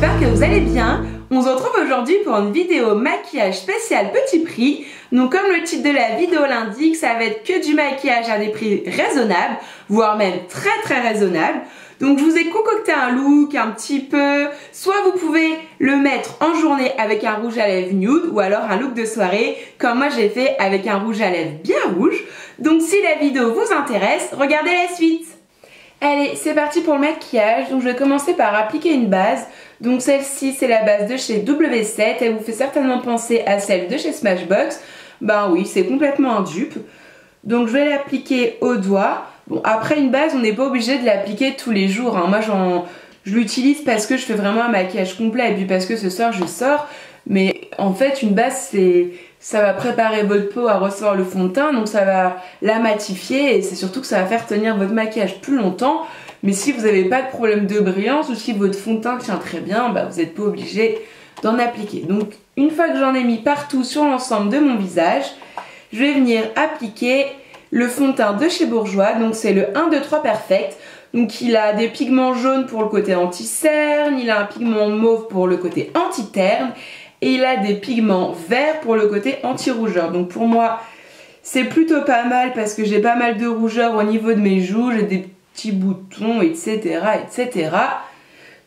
j'espère que vous allez bien. On se retrouve aujourd'hui pour une vidéo maquillage spécial petit prix. Donc comme le titre de la vidéo l'indique, ça va être que du maquillage à des prix raisonnables, voire même très raisonnables. Donc je vous ai concocté un look un petit peu, soit vous pouvez le mettre en journée avec un rouge à lèvres nude, ou alors un look de soirée, comme moi j'ai fait avec un rouge à lèvres bien rouge. Donc si la vidéo vous intéresse, regardez la suite. Allez, c'est parti pour le maquillage. Donc je vais commencer par appliquer une base. Donc celle-ci c'est la base de chez W7. Elle vous fait certainement penser à celle de chez Smashbox. Ben oui, c'est complètement un dupe. Donc je vais l'appliquer au doigt. Bon, après une base, on n'est pas obligé de l'appliquer tous les jours, hein. Moi je l'utilise parce que je fais vraiment un maquillage complet et puis parce que ce soir je sors. Mais en fait une base ça va préparer votre peau à recevoir le fond de teint, donc ça va la matifier et c'est surtout que ça va faire tenir votre maquillage plus longtemps. Mais si vous n'avez pas de problème de brillance ou si votre fond de teint tient très bien, bah vous n'êtes pas obligé d'en appliquer. Donc une fois que j'en ai mis partout sur l'ensemble de mon visage, je vais venir appliquer le fond de teint de chez Bourjois. Donc c'est le 1, 2, 3 Perfect. Donc il a des pigments jaunes pour le côté anti-cerne, il a un pigment mauve pour le côté anti-terne. Et il a des pigments verts pour le côté anti-rougeur. Donc pour moi, c'est plutôt pas mal parce que j'ai pas mal de rougeur au niveau de mes joues. J'ai des petits boutons, etc.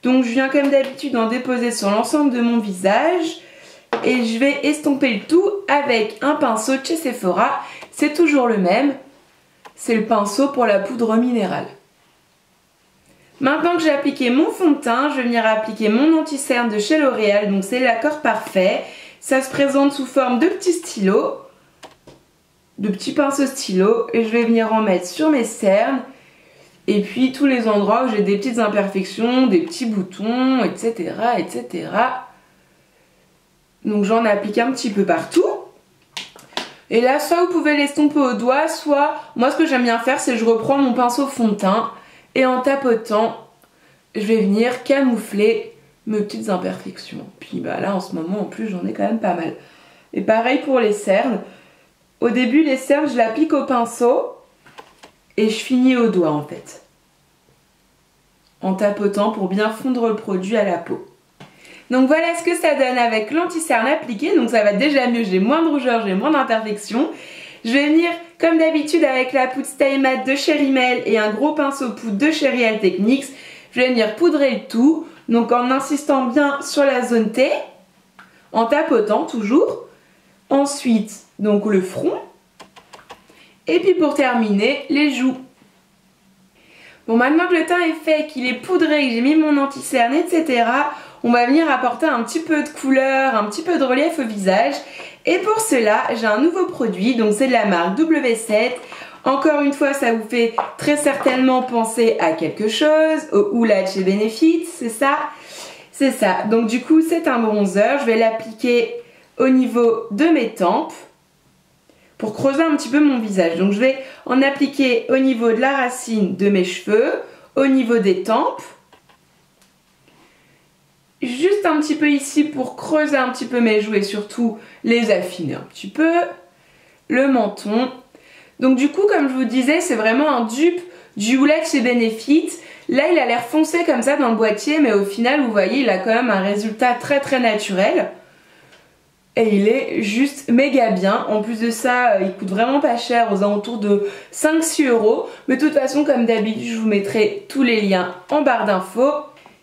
Donc je viens comme d'habitude en déposer sur l'ensemble de mon visage. Et je vais estomper le tout avec un pinceau de chez Sephora. C'est toujours le même. C'est le pinceau pour la poudre minérale. Maintenant que j'ai appliqué mon fond de teint, je vais venir appliquer mon anti-cerne de chez L'Oréal. Donc c'est l'accord parfait. Ça se présente sous forme de petits stylos, de petits pinceaux stylos. Et je vais venir en mettre sur mes cernes. Et puis tous les endroits où j'ai des petites imperfections, des petits boutons, etc. Donc j'en applique un petit peu partout. Et là, soit vous pouvez l'estomper au doigt, soit moi ce que j'aime bien faire, c'est que je reprends mon pinceau fond de teint. Et en tapotant, je vais venir camoufler mes petites imperfections. Puis bah là, en ce moment, en plus, j'en ai quand même pas mal. Et pareil pour les cernes. Au début, les cernes, je l'applique au pinceau. Et je finis au doigt, en fait. En tapotant pour bien fondre le produit à la peau. Donc voilà ce que ça donne avec l'anti-cerne appliqué. Donc ça va déjà mieux, j'ai moins de rougeur, j'ai moins d'imperfections. Je vais venir comme d'habitude avec la poudre Stay Matte de chez Rimmel et un gros pinceau poudre de chez Real Techniques. Je vais venir poudrer le tout, donc en insistant bien sur la zone T, en tapotant toujours. Ensuite, donc le front. Et puis pour terminer, les joues. Bon, maintenant que le teint est fait, qu'il est poudré, que j'ai mis mon anti-cerne, etc., on va venir apporter un petit peu de couleur, un petit peu de relief au visage. Et pour cela, j'ai un nouveau produit, donc c'est de la marque W7. Encore une fois, ça vous fait très certainement penser à quelque chose, au Hoola de chez Benefit, c'est ça? C'est ça. Donc du coup, c'est un bronzer. Je vais l'appliquer au niveau de mes tempes pour creuser un petit peu mon visage. Donc je vais en appliquer au niveau de la racine de mes cheveux, au niveau des tempes. Juste un petit peu ici pour creuser un petit peu mes joues et surtout les affiner un petit peu. Le menton. Donc du coup, comme je vous disais, c'est vraiment un dupe du Hoola de chez Benefit. Là, il a l'air foncé comme ça dans le boîtier, mais au final, vous voyez, il a quand même un résultat très naturel. Et il est juste méga bien. En plus de ça, il coûte vraiment pas cher, aux alentours de 5-6 €. Mais de toute façon, comme d'habitude, je vous mettrai tous les liens en barre d'infos.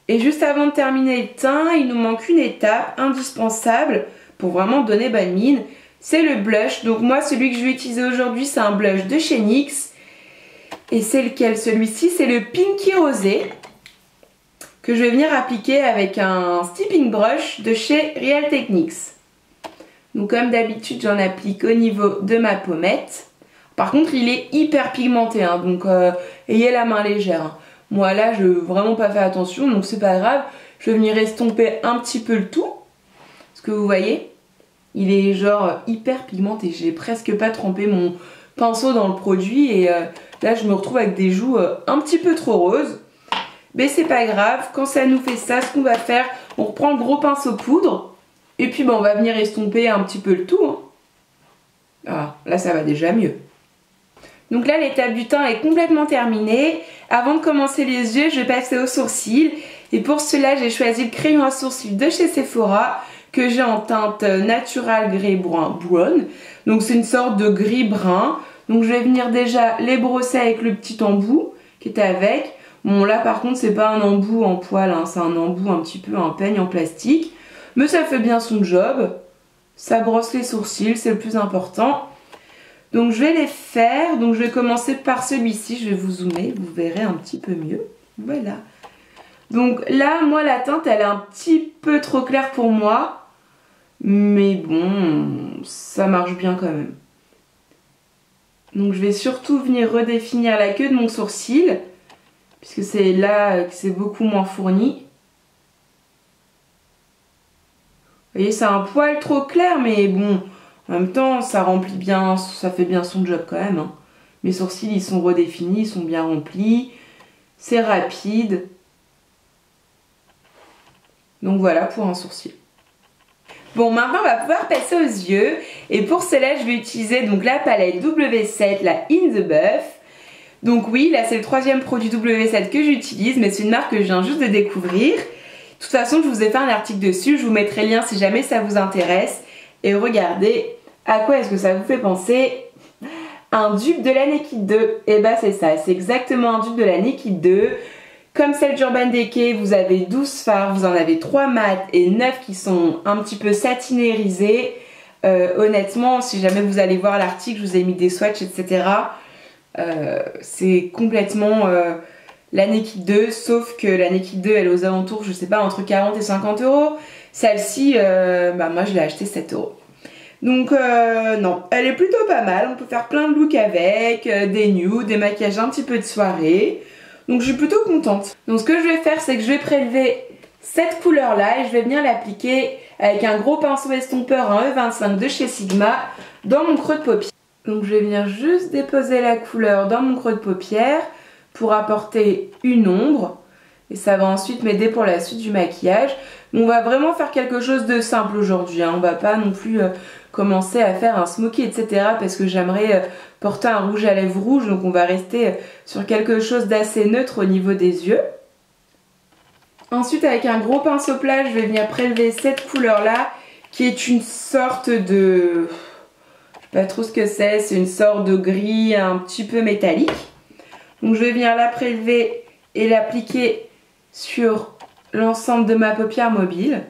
Et juste avant de terminer le teint, il nous manque une étape indispensable pour vraiment donner bonne mine. C'est le blush. Donc moi, celui que je vais utiliser aujourd'hui, c'est un blush de chez NYX. Et c'est lequel? Celui-ci, c'est le Pinky Rosé, que je vais venir appliquer avec un stippling brush de chez Real Techniques. Donc comme d'habitude, j'en applique au niveau de ma pommette. Par contre, il est hyper pigmenté, hein, donc ayez la main légère, hein. Moi là, je n'ai vraiment pas fait attention, donc c'est pas grave. Je vais venir estomper un petit peu le tout. Parce que vous voyez, il est genre hyper pigmenté. J'ai presque pas trempé mon pinceau dans le produit. Et là, je me retrouve avec des joues un petit peu trop roses. Mais c'est pas grave, quand ça nous fait ça, ce qu'on va faire, on reprend le gros pinceau poudre. Et puis on va venir estomper un petit peu le tout, hein. Ah, là, ça va déjà mieux. Donc là, l'étape du teint est complètement terminée. Avant de commencer les yeux, je vais passer aux sourcils. Et pour cela, j'ai choisi le crayon à sourcils de chez Sephora que j'ai en teinte Natural Grey Brown. Donc c'est une sorte de gris brun. Donc je vais venir déjà les brosser avec le petit embout qui était avec. Bon là par contre c'est pas un embout en poil, hein, c'est un embout un petit peu un peigne en plastique. Mais ça fait bien son job. Ça brosse les sourcils, c'est le plus important. Donc je vais les faire. Donc je vais commencer par celui-ci. Je vais vous zoomer, vous verrez un petit peu mieux. Voilà. Donc là, moi la teinte elle est un petit peu trop claire pour moi. Mais bon, ça marche bien quand même. Donc je vais surtout venir redéfinir la queue de mon sourcil. Puisque c'est là que c'est beaucoup moins fourni. Vous voyez, c'est un poil trop clair, mais bon, en même temps, ça remplit bien, ça fait bien son job quand même. Hein. Mes sourcils, ils sont redéfinis, ils sont bien remplis. C'est rapide. Donc voilà pour un sourcil. Bon, maintenant on va pouvoir passer aux yeux. Et pour cela, je vais utiliser donc la palette W7, la In The Buff. Donc oui, là c'est le troisième produit W7 que j'utilise, mais c'est une marque que je viens juste de découvrir. De toute façon, je vous ai fait un article dessus, je vous mettrai le lien si jamais ça vous intéresse. Et regardez, à quoi est-ce que ça vous fait penser? Un dupe de la Naked 2. Et bah c'est ça, c'est exactement un dupe de la Naked 2. Comme celle d'Urban Decay, vous avez 12 fards, vous en avez 3 mat et 9 qui sont un petit peu satinérisés. Honnêtement, si jamais vous allez voir l'article, je vous ai mis des swatchs, etc. C'est complètement la Naked 2, sauf que la Naked 2 elle est aux alentours, je sais pas, entre 40 et 50 euros. Celle-ci, moi je l'ai acheté 7 euros. Donc non, elle est plutôt pas mal, on peut faire plein de looks avec, des nudes, des maquillages un petit peu de soirée. Donc je suis plutôt contente. Donc ce que je vais faire, c'est que je vais prélever cette couleur là et je vais venir l'appliquer avec un gros pinceau estompeur en E25 de chez Sigma dans mon creux de paupière. Donc je vais venir juste déposer la couleur dans mon creux de paupière pour apporter une ombre. Et ça va ensuite m'aider pour la suite du maquillage. Mais on va vraiment faire quelque chose de simple aujourd'hui. Hein. On va pas non plus commencer à faire un smoky, etc. Parce que j'aimerais porter un rouge à lèvres rouge. Donc on va rester sur quelque chose d'assez neutre au niveau des yeux. Ensuite avec un gros pinceau plat, je vais venir prélever cette couleur là. Qui est une sorte de... Je sais pas trop ce que c'est une sorte de gris un petit peu métallique. Donc je vais venir la prélever et l'appliquer sur l'ensemble de ma paupière mobile.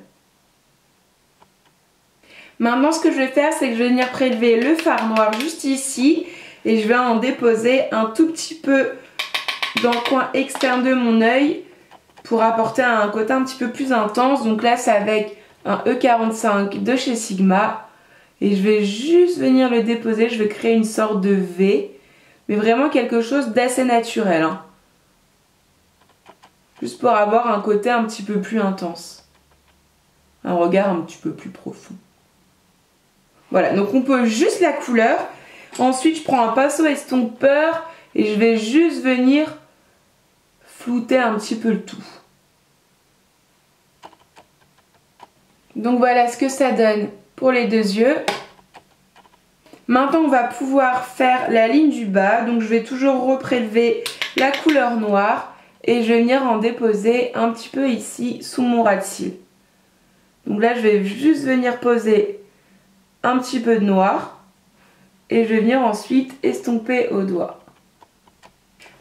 Maintenant ce que je vais faire, c'est que je vais venir prélever le fard noir juste ici et je vais en déposer un tout petit peu dans le coin externe de mon œil pour apporter un côté un petit peu plus intense. Donc là c'est avec un E45 de chez Sigma et je vais juste venir le déposer, je vais créer une sorte de V, mais vraiment quelque chose d'assez naturel. Hein. Juste pour avoir un côté un petit peu plus intense. Un regard un petit peu plus profond. Voilà, donc on pose juste la couleur. Ensuite, je prends un pinceau estompeur et je vais juste venir flouter un petit peu le tout. Donc voilà ce que ça donne pour les deux yeux. Maintenant, on va pouvoir faire la ligne du bas. Donc je vais toujours reprélever la couleur noire. Et je vais venir en déposer un petit peu ici sous mon ras de cils. Donc là je vais juste venir poser un petit peu de noir. Et je vais venir ensuite estomper au doigt.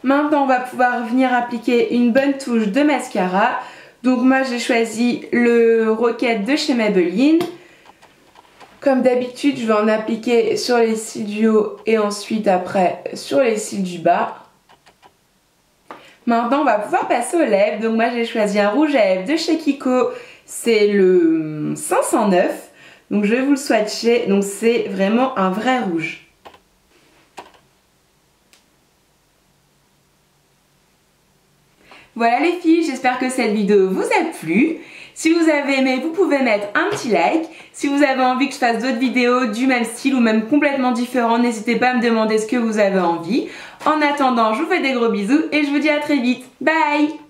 Maintenant on va pouvoir venir appliquer une bonne touche de mascara. Donc moi j'ai choisi le Rocket de chez Maybelline. Comme d'habitude je vais en appliquer sur les cils du haut et ensuite après sur les cils du bas. Maintenant on va pouvoir passer aux lèvres, donc moi j'ai choisi un rouge à lèvres de chez Kiko, c'est le 509, donc je vais vous le swatcher, donc c'est vraiment un vrai rouge. Voilà les filles, j'espère que cette vidéo vous a plu. Si vous avez aimé, vous pouvez mettre un petit like. Si vous avez envie que je fasse d'autres vidéos du même style ou même complètement différentes, n'hésitez pas à me demander ce que vous avez envie. En attendant, je vous fais des gros bisous et je vous dis à très vite. Bye!